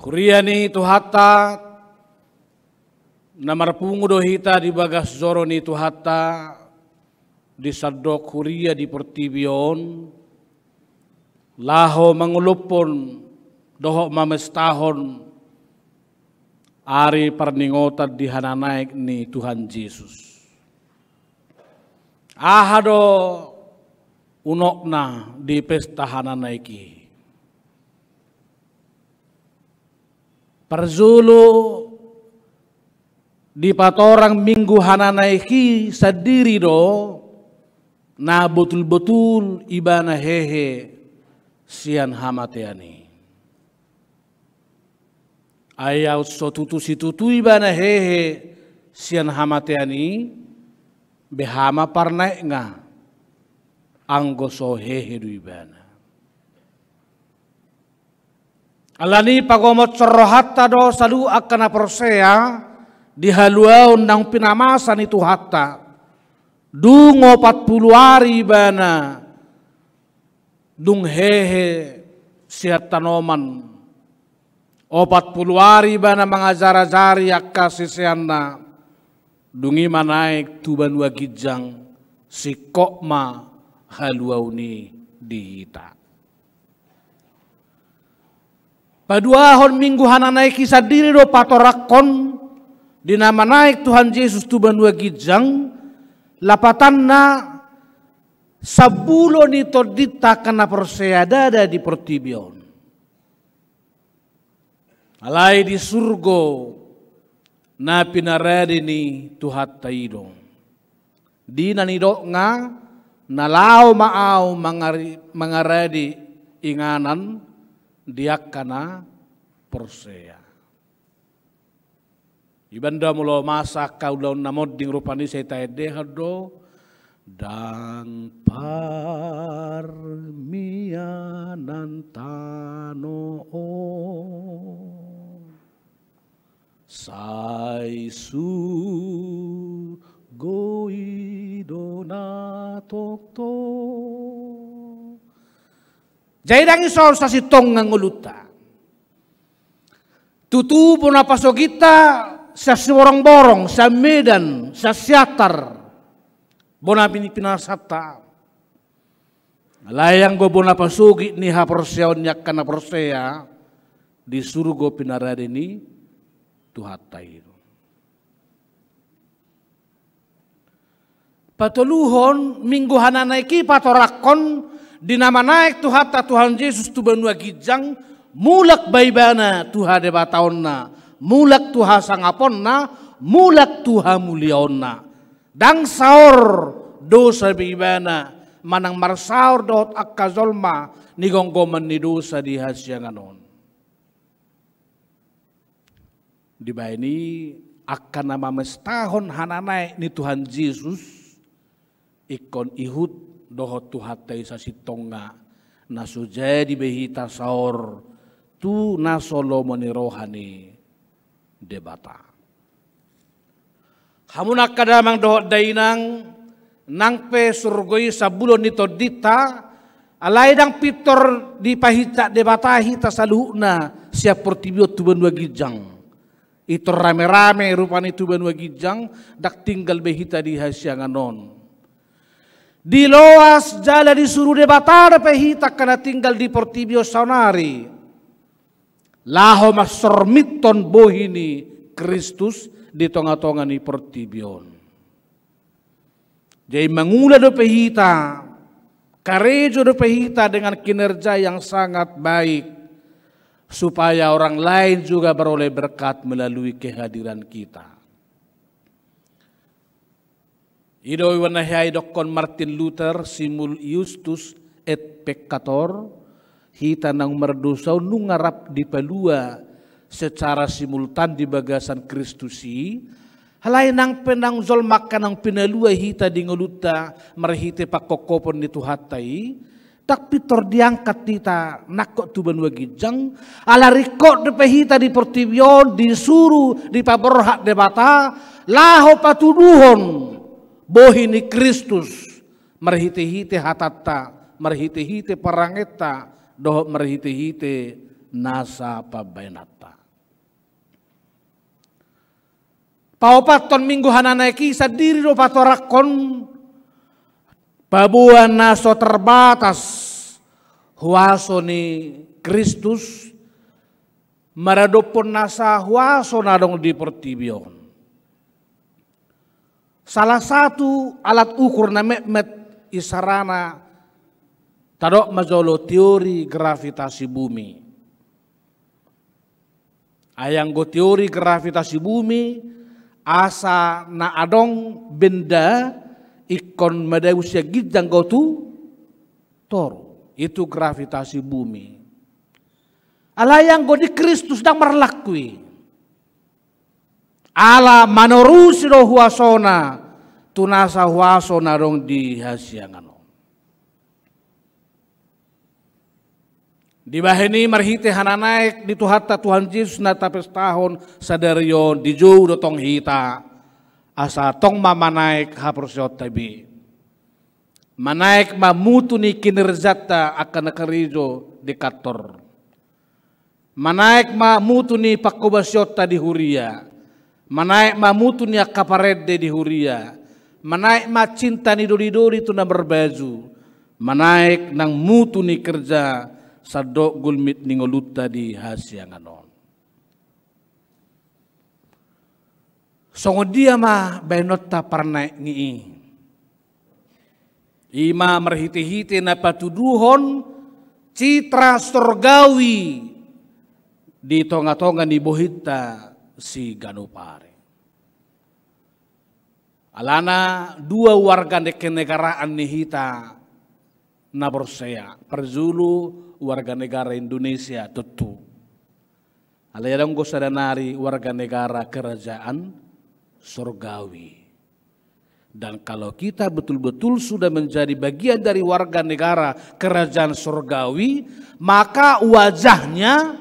Kuriani tuhata namarpungu dohita di bagas zoro ni tuhata di sadok kuria di pertibion laho mangulupon dohok mamestahon ari parningotan di hananaik ni Tuhan Yesus. Ahado unokna di pesta hananaiki. Perzulu di patorang minggu hananaiki sadiri do na betul-betul ibana hehe sian hamateani. Ayaw so tutu ibana hehe sian hamateani behama parnaik nga anggo so hehe du ibana. Alani pagomot sorohatta do salu akana persea dihaluau nang pinamasan itu hatta dungo 40 hari bana dung hehe siat tanoman 40 hari bana mangazar-azari akka sisianna dungi manaik tuban wagijang si kokma haluau ni dihita. Paduahon minggu hananaik kisah diri do patorakon dinama naik Tuhan Yesus tuban wagijang lapatanna sabulo ni tordita kana perseadada di pertibion. Alai di surgo na pinaradi ni Tuhan taidong. Di nanidok nga nalao maaw mangaradi inganan diak kana persea. Ibanda mulo masak kau daun namod ding rupani saya taede hado dang parmianan tano sai su goido na tokto. Jairang isol sa sitong ng uluta. Tutubo na pasogita sa siworong-borong, sa medan, sa siatar. Bona pinasata. Layang go bona pasugi ni haporseon yak kana persea di surgo pinarade ni tuhatay. Patuluhon minggu hananaiki patorakon dinama naik tuhata Tuhan Yesus tuban wagijang mulak baibana tuha debataonna mulak tuha sangaponna mulak tuha muliaonna dang saur dosa baibana manang marsaur dot akkazolma nigonggoman ni dosa di hasyanganon di baini akan nama mestahon hananai ni Tuhan Yesus ikon ihut dohot tuhatai sa sitonga na sujadi behita saor tu na solomoni rohani debata. Hamunak kadamang dohot dainang nangpe surgoi sabulon nito dita alaidang pitor di pahita debata hita saluhna siap pertibiot tuban wagijang. Itor rame-rame rupani tuban wagijang dak tinggal behita di hasyanganon. Di loas jala disuruh debatar pehita kana tinggal di Portibio Saunari. Laho masormiton bohini Kristus di tonga-tonga ni Portibion. Jadi mangula do pehita, karejo do pehita dengan kinerja yang sangat baik. Supaya orang lain juga beroleh berkat melalui kehadiran kita. Ido wanahai dokon Martin Luther simul Justus et peccator hita nang merdosa nungarap di palua secara simultan di bagasan Kristusi halai nang penang zol makan nang pinalua hita di ngoluta marhite pakokopon itu hatai tak pitor diangkat hita nakok tuban wagijang ala rikot de pehita di Portibion disuruh di paborhak debata laho patuduhon bohini Kristus marhite-hite hatata marhite-hite parangeta doh marhite-hite nasa pabainata. Paupaton minggu hananay kisah diri do patorakon pabuan naso terbatas huaso ni Kristus maradopon nasa huaso nadong di pertibion. Salah satu alat ukur na met isarana tadok majolo teori gravitasi bumi. Ayang go teori gravitasi bumi asa na adong benda ikon madawusya gidang go tu toro. Itu gravitasi bumi. Alayang go di Kristus dang marlakui. Ala manorusi do huasona tunasa huasona dong di hasiangano. Di bahini marhite hananaik di tuhata Tuhan Yesus na tapes tahun sadarion di jauh dotong hita asa tong mamanaik haprosiot tabi manaik mamutu ni kinerjata akan nakarijo di kantor manaik mamutu ni pakobasiota di huria manaik mamutu ni akaparede di huria manaik macinta ni dori-dori tu na berbaju manaik nang mutu ni kerja sadok gulmit ningoluta di hasianganon. Songo dia mah benota parnaik ngi. Ima merhiti-hiti na patuduhon citra surgawi di tonga-tonga ni bohita si Ganopare. Alana dua warga negaraan ni hita na bersea perzulu warga negara Indonesia tentu. Alayadang go sadanari warga negara kerajaan surgawi. Dan kalau kita betul-betul sudah menjadi bagian dari warga negara kerajaan surgawi, maka wajahnya,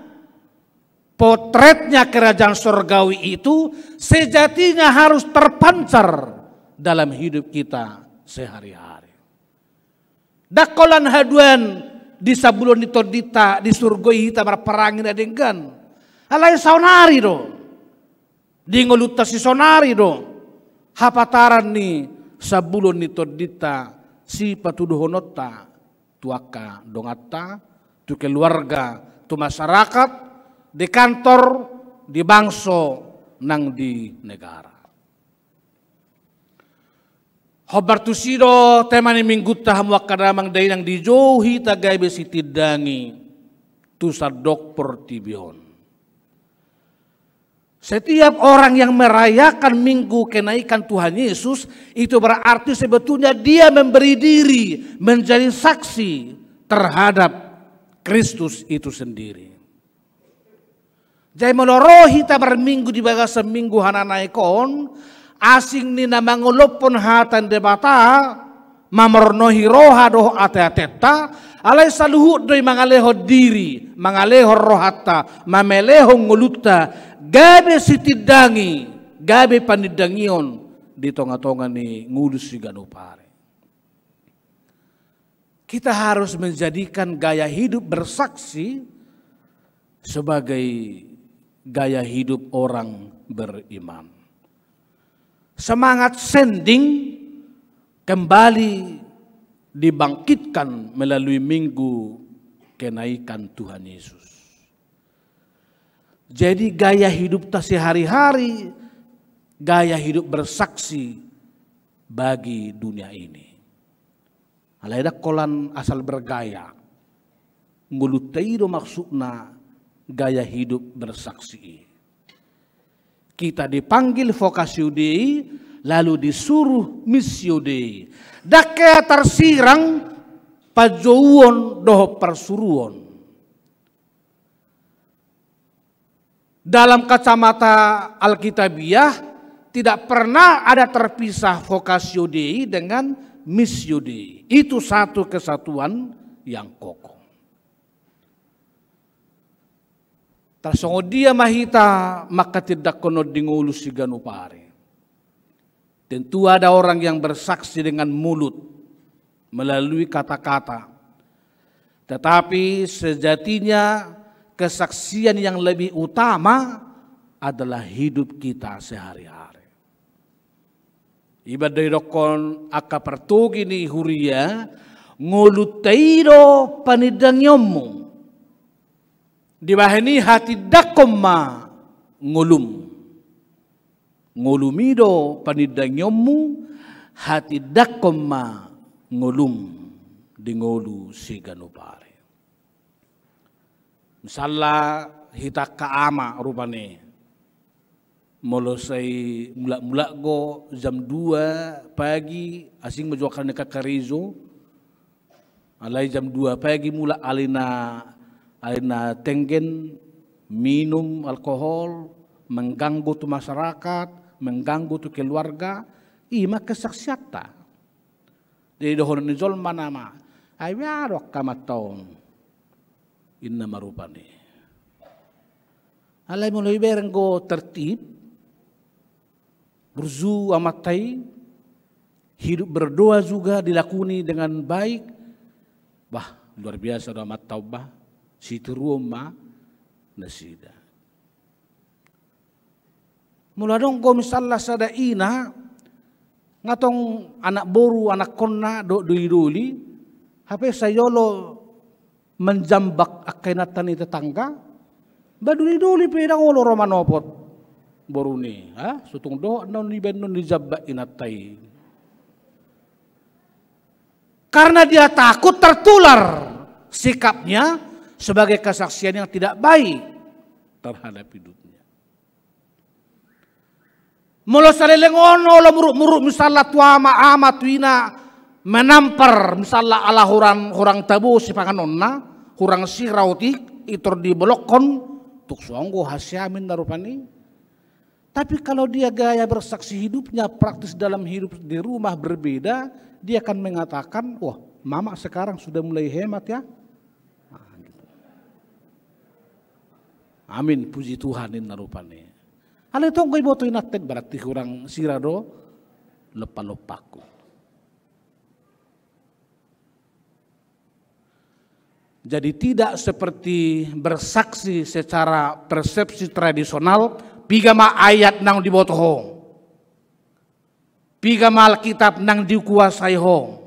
potretnya kerajaan surgawi itu sejatinya harus terpancar dalam hidup kita sehari-hari. Dakolan haduan di sabulon di todita di surgoi hita marperangin adenggan. Alay saunari do. Di ngoluta si sonari do. Hapataran ni sabulon di todita si patuduhonota tuaka dongata tu keluarga tu masyarakat di kantor di bangso nang di negara. Hobar tusido temani minggu taham wakadamang day nang dijauhi tagay besi tidangi tu sadok pertibion. Setiap orang yang merayakan minggu kenaikan Tuhan Yesus itu berarti sebetulnya dia memberi diri menjadi saksi terhadap Kristus itu sendiri. Jadi menorohi tabar minggu di bagas seminggu hananaikon asing ni na mangulopon hatan debata mamornohi roha doh ate-ateta alay saluhut doy mangaleho diri mangaleho rohata mameleho nguluta gabe sitidangi gabe panidangion di tonga-tonga ni ngulus si Ganopare. Kita harus menjadikan gaya hidup bersaksi sebagai gaya hidup orang beriman. Semangat sending kembali dibangkitkan melalui minggu kenaikan Tuhan Yesus. Jadi gaya hidup ta sehari-hari, gaya hidup bersaksi bagi dunia ini. Alaida kolan asal bergaya, ngulutaido maksudna gaya hidup bersaksi. Kita dipanggil vokasio Dei, lalu disuruh missio Dei. Dakea tersirang pajouon doho persuruon. Dalam kacamata Alkitabiah tidak pernah ada terpisah vokasio Dei dengan missio Dei. Itu satu kesatuan yang kokoh. Tasongo dia mahita maka tidak kono dingulus si Ganopare. Tentu ada orang yang bersaksi dengan mulut melalui kata-kata. Tetapi sejatinya kesaksian yang lebih utama adalah hidup kita sehari-hari. Ibadah dokon aka pertugi ni huria nguluteiro panidangyomu. Dibahani hati dakoma ngulum. Ngulumido panidangyomu hati dakoma ngulum di ngolu si ganupare. Misalnya hita kaama rupane. Mulai mula go jam 2 pagi asing menjualkan dekat Karizo. Alai jam 2 pagi mula alina tenggen minum alkohol, mengganggu tu masyarakat, mengganggu tu keluarga, ima kesaksiata. Di dohon nizol manama, ayaro kamatong inna marupani. Alai mulai berenggo tertib, berzu amatai, hidup berdoa juga dilakuni dengan baik. Bah, luar biasa doa amat taubah, situ rumah nasida. Mula dong ko misalnya sada ina, ngatong anak boru, anak konna doi-doi, hape sayolo menjambak akainatan ni tetangga, baduli-duli pedang olo romanopot. Boruni, sutung do non libenon dijabak inatai. Karena dia takut tertular sikapnya sebagai kesaksian yang tidak baik terhadap hidupnya. Mula salelengono lo muruk-muruk misalnya tuama amat wina menampar misalnya ala hurang tabu si panganonna, hurang sirautik itor di bolokon tuk suanggo hasyamin darupani. Tapi kalau dia gaya bersaksi hidupnya praktis dalam hidup di rumah berbeda, dia akan mengatakan, wah mama sekarang sudah mulai hemat ya. Nah, gitu. Amin, puji Tuhan ini narupane. Hal itu gue boto inaten berarti kurang sirado lepa-lepaku. Jadi tidak seperti bersaksi secara persepsi tradisional. Pigama ayat nang dibotoho. Pigama Alkitab nang dikuasai ho.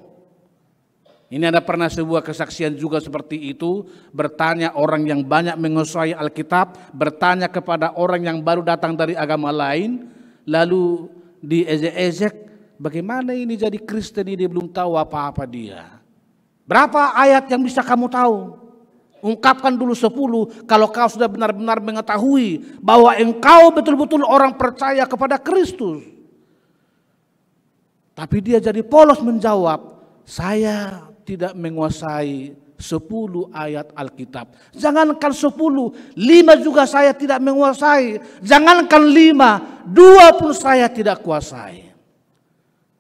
Ini ada pernah sebuah kesaksian juga seperti itu. Bertanya orang yang banyak menguasai Alkitab. Bertanya kepada orang yang baru datang dari agama lain. Lalu diejek-ejek. Bagaimana ini jadi Kristen ini dia belum tahu apa-apa dia. Berapa ayat yang bisa kamu tahu? Ungkapkan dulu 10 kalau kau sudah benar-benar mengetahui bahwa engkau betul-betul orang percaya kepada Kristus. Tapi dia jadi polos menjawab, saya tidak menguasai 10 ayat Alkitab. Jangankan 10, 5 juga saya tidak menguasai. Jangankan 5, 2 pun saya tidak kuasai.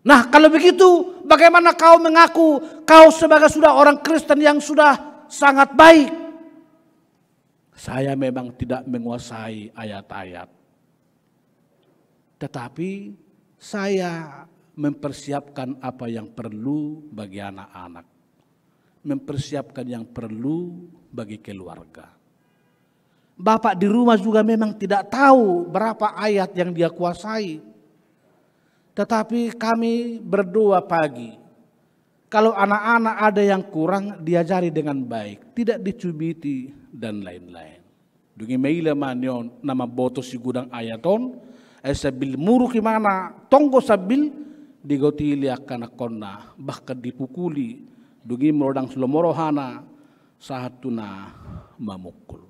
Nah kalau begitu bagaimana kau mengaku kau sebagai sudah orang Kristen yang sudah sangat baik? Saya memang tidak menguasai ayat-ayat. Tetapi saya mempersiapkan apa yang perlu bagi anak-anak. Mempersiapkan yang perlu bagi keluarga. Bapak di rumah juga memang tidak tahu berapa ayat yang dia kuasai. Tetapi kami berdoa pagi. Kalau anak-anak ada yang kurang, diajari dengan baik. Tidak dicubiti dan lain-lain. Dungi meila manyon nama boto si gudang ayaton. Sabil muru kimana tonggo sabil digotili akan konna. Bahkan dipukuli. Dungi merodang selomorohana sahatuna mamukul.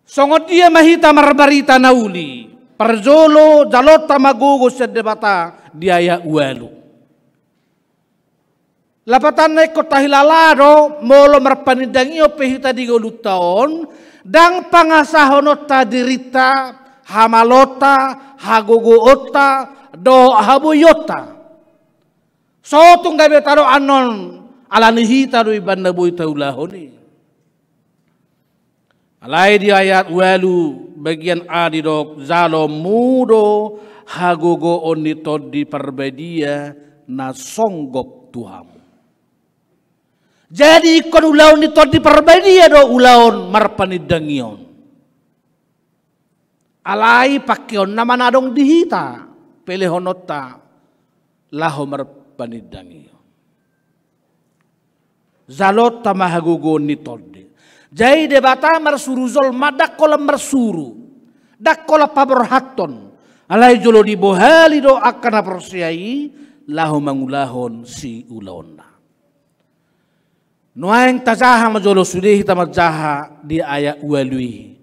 Songot dia mahita marbarita nauli. Parzolo jalota magogo sedebata diaya ualu. Lapatan na ikot tahilalado, molo marpanidangyo pehita di taon, dang pangasahonot ta dirita, hamalota, hagogoota, do habuyota. So tung gabi taro anon, alanihita do iban na buhay taulahoni. Alay di ayat walu, bagian adidok, zalo mudo, hagogoon nito di perbedia, na songgok Tuhan. Jadi ikon ulaon itu di perbadia do ulaon marpanidangion. Alai pakion nama nadong dihita pelehonota laho marpanidangion. Zalot tamahagugon ni todi. Jadi debata marsuruzol madak kolam marsuru. Dak kola paberhaton. Alai jolo dibohali do akan aprosiai laho mangulahon si ulaonna. Nuaing tajaha majolo sudehi tamajaha di ayat walui.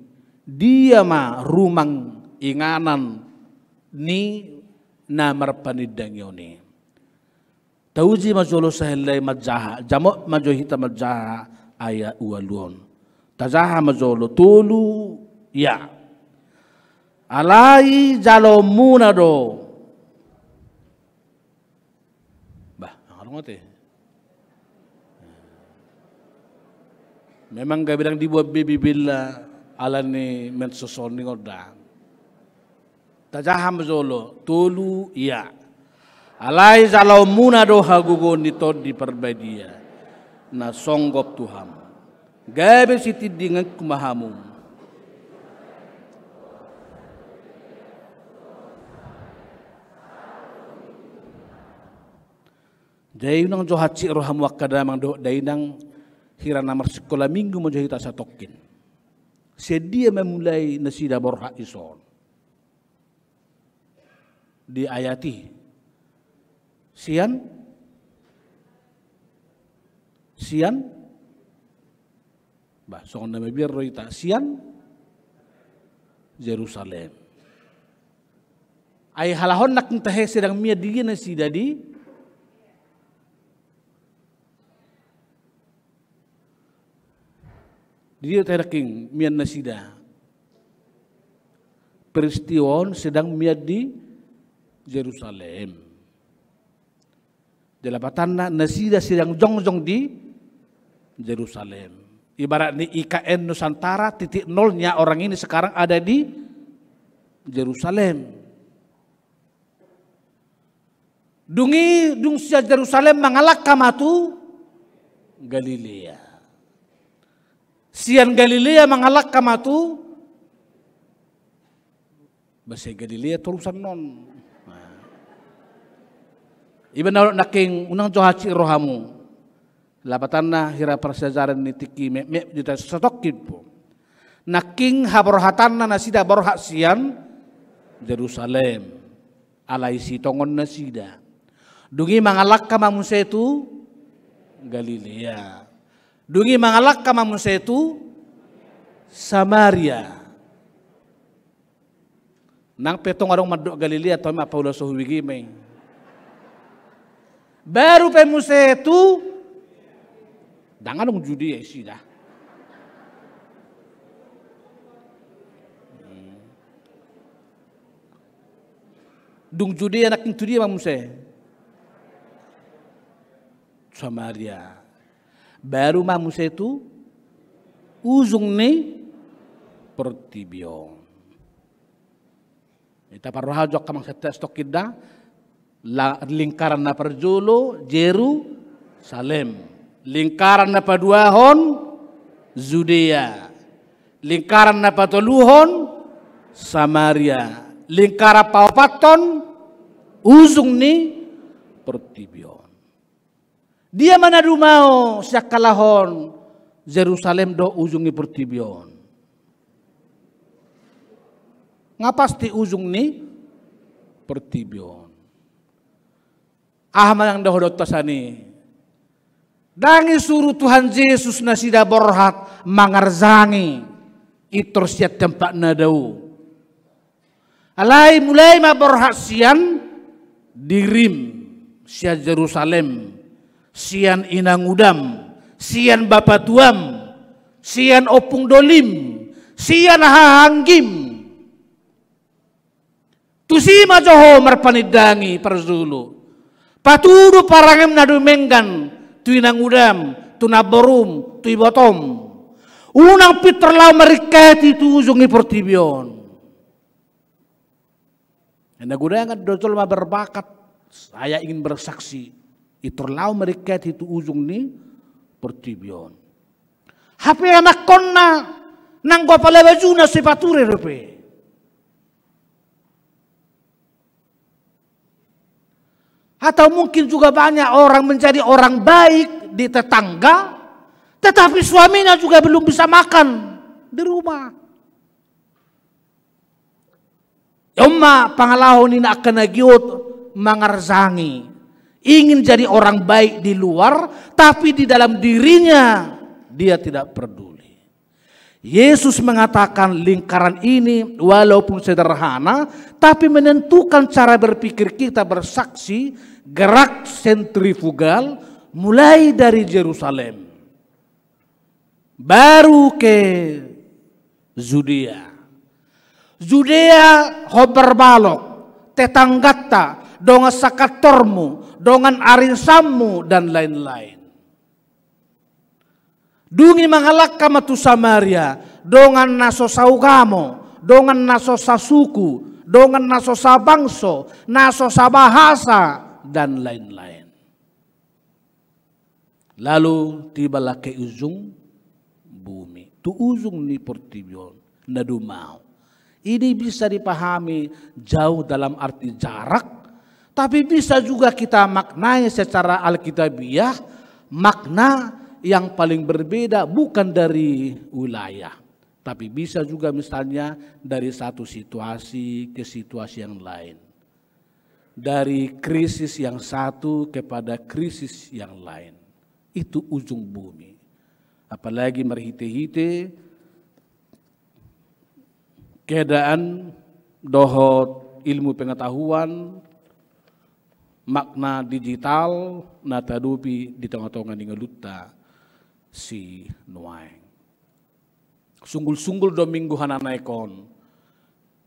Dia ma rumang inganan ni namar panidangyoni. Tauji majolo sahilai majaha. Jamok majohi tamajaha ayat waluon. Tajaha majolo tulu ya. Alai jalo munado. Bah, ang ngote. Memang gak bilang dibuat bibila alani mensosoni ngodang. Tajaham zolo tulu iya. Alai jalau muna doha gugon nitod di perbadia. Na songgop Tuhan. Gabe siti dengan kumahamum. Jadi nang johaci roham wakadamang do dainang hirana sekolah minggu menjahita satokin. Sedia memulai nasida borha ison. Di ayati. Sian. Bah, soal nama biar roita. Sian. Jerusalem. Ay halahon nak ntahe sedang mia dia nasida di dia teraking mian nasida. Peristiwa sedang miad di Jerusalem. Jalapatan nasida sedang jongjong di Jerusalem. Ibarat ni IKN Nusantara titik nolnya orang ini sekarang ada di Jerusalem. Dung sia Jerusalem mengalak kamatu Galilea. Sian Galilea mengalak kamatu bahasa Galilea terusan non. Iban naking unang johaci rohamu. Lapatan na hira persejaran ni tiki me juta setokid po. Naking haborhatan na nasida borhat sian Jerusalem. Alai si tongon nasida. Dungi mengalak kamamusa itu Galilea. Dungi mengalak kamamusa itu Samaria. Nang petong arong madok Galilea atau apa ulah sohuwigi may. Baru pemusa itu dangan dong judi ya isi dah. Dung judi anak itu dia mamusa. Samaria. Baru mamusa itu ujung ni pertibion. Ita paroha jok kamang seta stokida lingkaran na perjolo Jerusalem. Lingkaran na paduahon Judea. Lingkaran na patuluhon Samaria. Lingkaran paopaton ujung ni pertibion. Dia mana rumao siak kalahon Jerusalem do ujung ni pertibion. Ngapasti ujung ni pertibion. Ahma yang dahodot tasani. Dangi suruh Tuhan Yesus nasida borhat mangarzangi itor siat tempat nadau. Alai mulai ma borhat sian dirim siat Jerusalem. Sian inang udam, sian bapak tuam, sian opung dolim, sian hahanggim. Tusima joho marpanidangi perzulu. Patudu parangem nadu menggan, tu inang udam, tu naborum, tu ibotom. Unang piterlau merikati tu ujungi pertibion. Anda gudangan dotol ma berbakat, saya ingin bersaksi. Iterlau mereka itu ujung ni Portibion. Hape anak konna nang gua pala bajuna sepature rupe. Atau mungkin juga banyak orang menjadi orang baik di tetangga, tetapi suaminya juga belum bisa makan di rumah. Yoma pangalahon ini akan nagiot mangarzangi. Ingin jadi orang baik di luar, tapi di dalam dirinya dia tidak peduli. Yesus mengatakan lingkaran ini walaupun sederhana, tapi menentukan cara berpikir kita bersaksi gerak sentrifugal mulai dari Yerusalem. Baru ke Judea. Judea hober balok, tetanggata, dongan sakatormu, dongan arisammu, dan lain-lain. Dungi mangalakka matu Samaria, dongan naso saugamo, dongan naso sasuku, dongan naso sabangso, naso sabahasa, dan lain-lain. Lalu tibalah ke ujung bumi. Tu ujung ni Portibion, nadumau. Ini bisa dipahami jauh dalam arti jarak, tapi bisa juga kita maknai secara alkitabiah, makna yang paling berbeda bukan dari wilayah, tapi bisa juga misalnya dari satu situasi ke situasi yang lain. Dari krisis yang satu kepada krisis yang lain. Itu ujung bumi. Apalagi merhite-hite keadaan dohot ilmu pengetahuan, makna digital, natadupi di tengah-tengah dengan luta si nuaeng. Sunggul-sunggul dominggu hananaikon,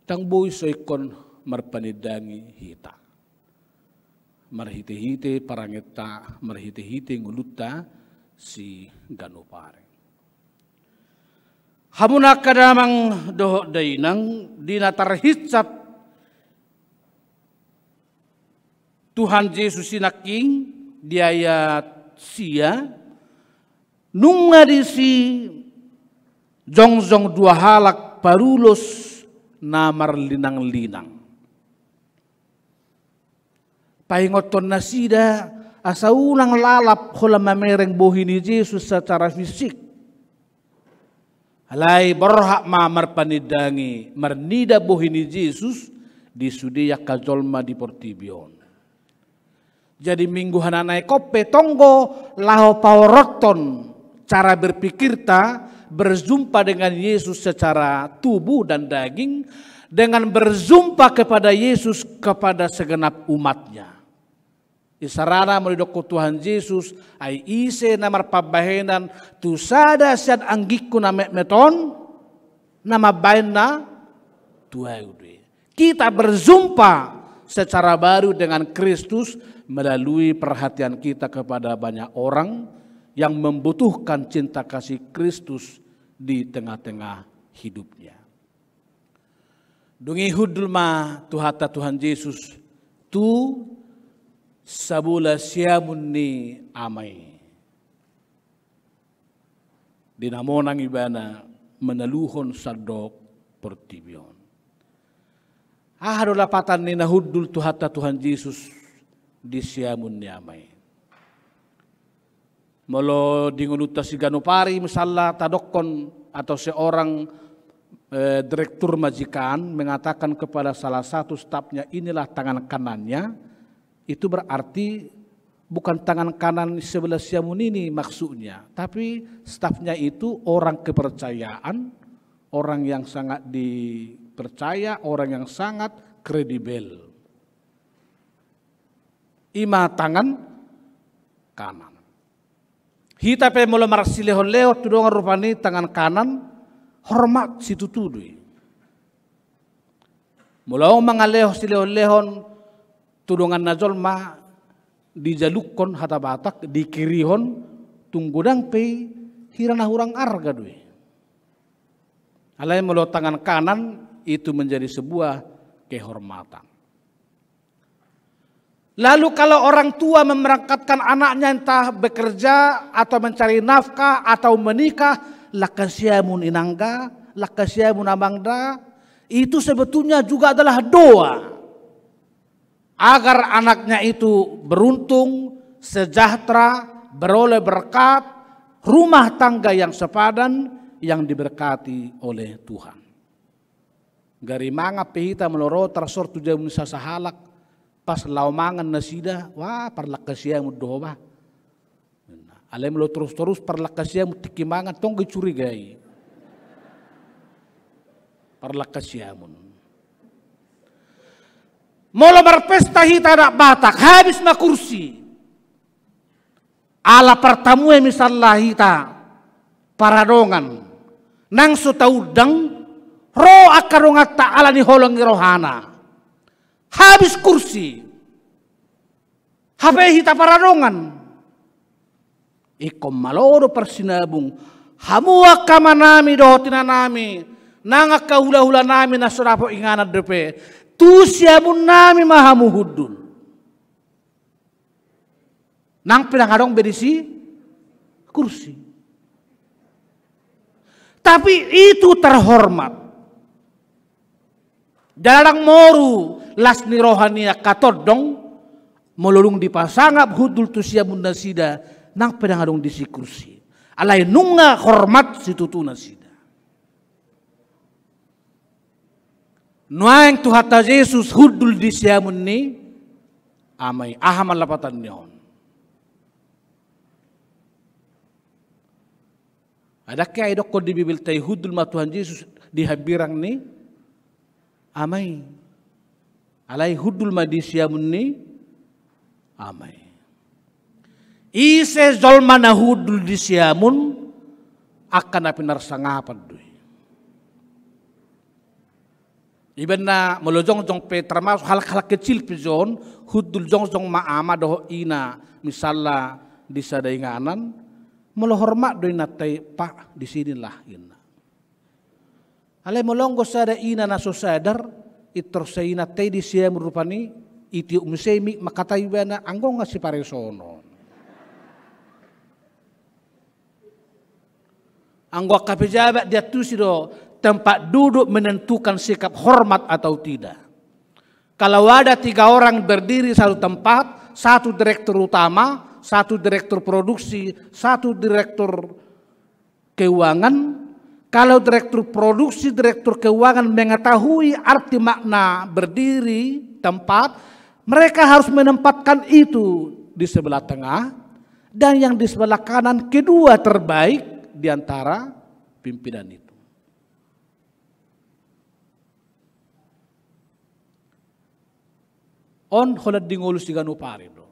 tang boy soikon marpanidangi hita. Marhite-hite parangeta, marhite-hite nguluta si ganupare. Hamuna kadamang dohok dainang dinatarhitsat Tuhan Yesus sinaking diaya sia nunga disi jongjong dua halak parulos namar linang-linang. Paingoton na sida asa ulang lalap hula mamereng bohini Yesus secara fisik. Alay berhak mamar panidangi marnida bohini Yesus di sudia kajolma di Portibion. Jadi minggu hananay kope tonggo laho pawroton cara berpikir ta berjumpa dengan Yesus secara tubuh dan daging dengan berjumpa kepada Yesus kepada segenap umatnya. Isarana meridoko Tuhan Yesus ay ise namar pabahenan tu sada siad anggiku na meton nama baina tuayude. Kita berjumpa secara baru dengan Kristus melalui perhatian kita kepada banyak orang yang membutuhkan cinta kasih Kristus di tengah-tengah hidupnya. Dungi hudulma tuhata Tuhan Yesus tu sabula siamun ni amai. Dinamonang ibana menaluhon sadok Portibion. Hadolapatan ni nahudul tuhata Tuhan Yesus di siamun ni amai. Molo dingunuta si ganupari misalnya tadokon atau seorang direktur majikan mengatakan kepada salah satu stafnya inilah tangan kanannya, itu berarti bukan tangan kanan sebelah siamun ini maksudnya, tapi stafnya itu orang kepercayaan, orang yang sangat dipercaya, orang yang sangat kredibel. Ima tangan kanan. Hita pe mula marsilehon leo tudongan rupani tangan kanan hormat situ tudui. Mula mangaleho silehon-lehon tudongan najolma dijalukon hata batak dikirihon tunggudang pe hirana hurang arga dui. Alai mula tangan kanan itu menjadi sebuah kehormatan. Lalu kalau orang tua memberangkatkan anaknya entah bekerja atau mencari nafkah atau menikah, lakasyamun inangga, lakasyamun amangda, itu sebetulnya juga adalah doa agar anaknya itu beruntung, sejahtera, beroleh berkat, rumah tangga yang sepadan, yang diberkati oleh Tuhan. Gari manga pehita meloro tersor tujuh musa sahalak, pas laumangan nasida, wah parlakasia mudoba. Alem lo terus parlakasia mutikimangan tong curigai. Parlakasia mun. Mula berpesta hita nak batak, habis na kursi. Ala pertamue misalnya hita paradongan. Nang sutaudang ro akarongat ta'ala ni holong rohana. Habis kursi. Hape hita paradongan. Ikom maloro persinabung. Hamua kamanami dohotina nami. Nanga kahula-hula nami na surapo ingana depe. Tu siamun nami mahamu hudul. Nang pinangadong berisi kursi. Tapi itu terhormat. Jarang moru lasni rohania katodong melulung dipasangap hudul tu siamun nasida nang pinangadong disi kursi. Alai nunga hormat situtu nasida. Nuang tu hatta Yesus hudul di siamun ni amai ahaman lapatan nyon. Ada kaya idok ko di Bibil tay hudul ma Tuhan Yesus di habirang ni amai. Alai hudul ma di siamun ni amai. Ise zolma na hudul di siamun akan apinar sangapan dui. Iban na molojong-jong pe termasuk hal-hal kecil pijon hudul jong-jong maama doho ina misalnya di sadainganan melohormat doi natai pak di sinilah ina. Ale molonggo sada ina na so sadar itor sa ina tay di siya merupani iti umsemi makatay na anggong nga si paresono. Anggo kapejabat dia tu sido tempat duduk menentukan sikap hormat atau tidak. Kalau ada 3 orang berdiri satu tempat, 1 direktur utama, 1 direktur produksi, 1 direktur keuangan. Kalau direktur produksi, direktur keuangan mengetahui arti makna berdiri tempat, mereka harus menempatkan itu di sebelah tengah dan yang di sebelah kanan kedua terbaik di antara pimpinan itu. On holad dingolus diganu pare do.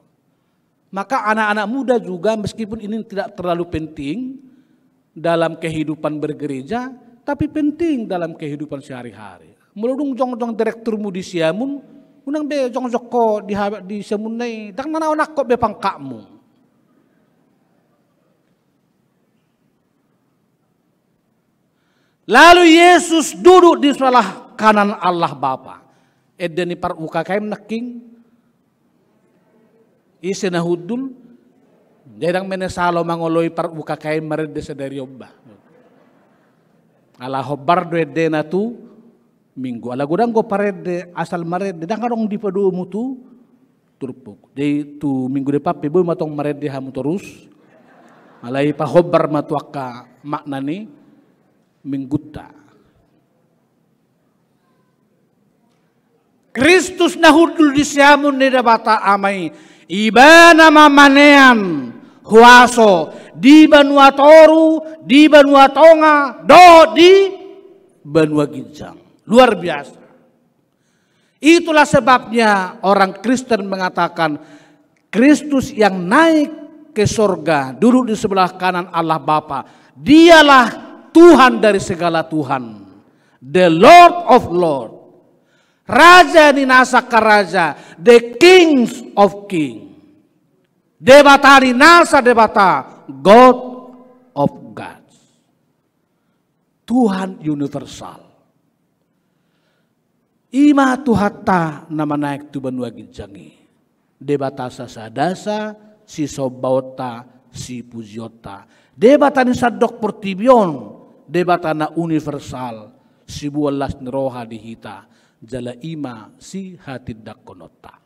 Maka anak-anak muda juga meskipun ini tidak terlalu penting dalam kehidupan bergereja, tapi penting dalam kehidupan sehari-hari. Muludung jong-jong direkturmu di siamun, unang be jong-jong ko di siamun dang nanaonak ko be pangkakmu. Lalu Yesus duduk di sebelah kanan Allah Bapa. Edeni par uka kaim naking isi na hudul, jadang menesalo mangoloy par uka kaim marede sa dariyobba. Ala hobar do edena tu minggu. Ala gudang go parede asal marede, dang karong di padu mutu turpuk. Jadi tu minggu depan pebo matong marede hamu terus. Alai pa hobar matuaka maknani mingguta. Kristus nahudul di siamun ni dabata amai. Ibana mamanean huaso di Banua Toru, di Banua Tonga, do di Banua Ginjang. Luar biasa. Itulah sebabnya orang Kristen mengatakan Kristus yang naik ke sorga, duduk di sebelah kanan Allah Bapa. Dialah Tuhan dari segala Tuhan. The Lord of Lords. Raja ninasa karaja, the kings of king. Debata ninasa debata, God of gods. Tuhan universal. Ima tuhata nama naik tu Banua Ginjangi. debata sasadasa, si sobauta, si pujiota. Debata ni sadok pertibion, debata na universal, si bualas ni roha dihita, jala ima si hatidak konota.